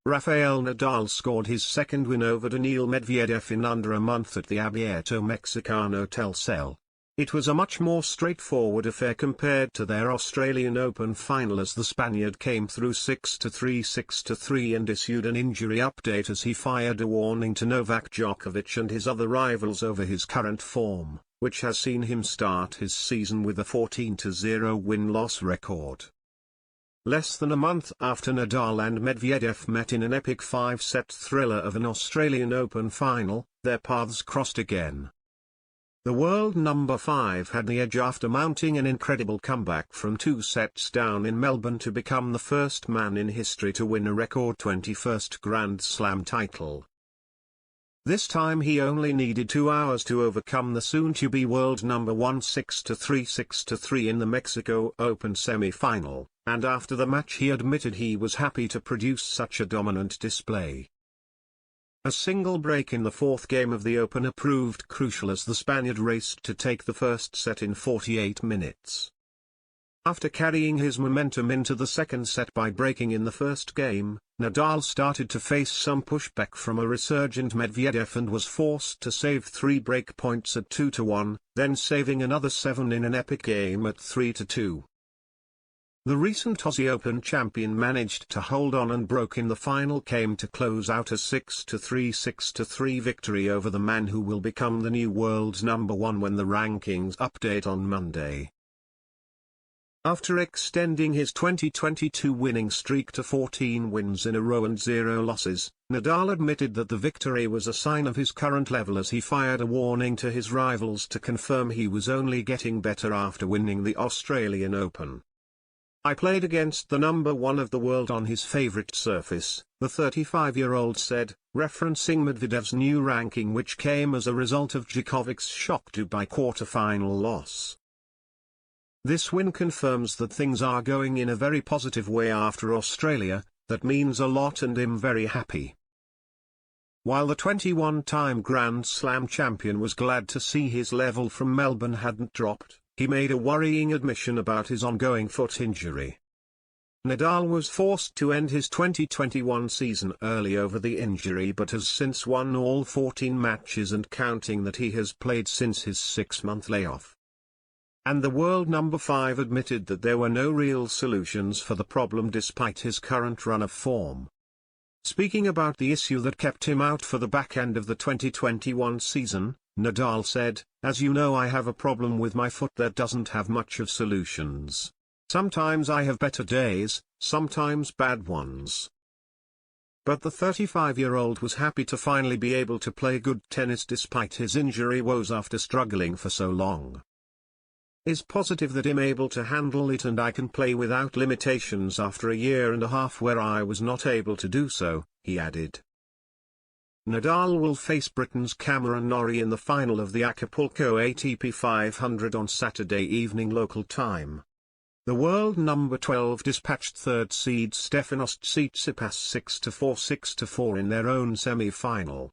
Rafael Nadal scored his second win over Daniil Medvedev in under a month at the Abierto Mexicano Telcel. It was a much more straightforward affair compared to their Australian Open final, as the Spaniard came through 6-3 6-3 and issued an injury update as he fired a warning to Novak Djokovic and his other rivals over his current form, which has seen him start his season with a 14-0 win-loss record. Less than a month after Nadal and Medvedev met in an epic 5-set thriller of an Australian Open final, their paths crossed again. The world number 5 had the edge after mounting an incredible comeback from 2 sets down in Melbourne to become the first man in history to win a record 21st Grand Slam title. This time he only needed 2 hours to overcome the soon-to-be world number 1 6-3 6-3 in the Mexico Open semi-final, and after the match he admitted he was happy to produce such a dominant display. A single break in the fourth game of the opener proved crucial as the Spaniard raced to take the first set in 48 minutes. After carrying his momentum into the second set by breaking in the first game, Nadal started to face some pushback from a resurgent Medvedev and was forced to save 3 break points at 2-1, then saving another 7 in an epic game at 3-2. The recent Aussie Open champion managed to hold on and broke in the final game to close out a 6-3 6-3 victory over the man who will become the new world's number 1 when the rankings update on Monday. After extending his 2022 winning streak to 14 wins in a row and 0 losses, Nadal admitted that the victory was a sign of his current level as he fired a warning to his rivals to confirm he was only getting better after winning the Australian Open. "I played against the number 1 of the world on his favorite surface," the 35-year-old said, referencing Medvedev's new ranking, which came as a result of Djokovic's shock Dubai quarter-final loss. "This win confirms that things are going in a very positive way after Australia. That means a lot and I'm very happy." While the 21-time Grand Slam champion was glad to see his level from Melbourne hadn't dropped, he made a worrying admission about his ongoing foot injury. Nadal was forced to end his 2021 season early over the injury but has since won all 14 matches and counting that he has played since his 6-month layoff. And the world number 5 admitted that there were no real solutions for the problem despite his current run of form. Speaking about the issue that kept him out for the back end of the 2021 season, Nadal said, "As you know, I have a problem with my foot that doesn't have much of solutions. Sometimes I have better days, sometimes bad ones." But the 35-year-old was happy to finally be able to play good tennis despite his injury woes after struggling for so long. "Is positive that I'm able to handle it and I can play without limitations after a year and a half where I was not able to do so," he added. Nadal will face Britain's Cameron Norrie in the final of the Acapulco ATP 500 on Saturday evening local time. The world number 12 dispatched third seed Stefanos Tsitsipas 6-4 6-4 in their own semi-final.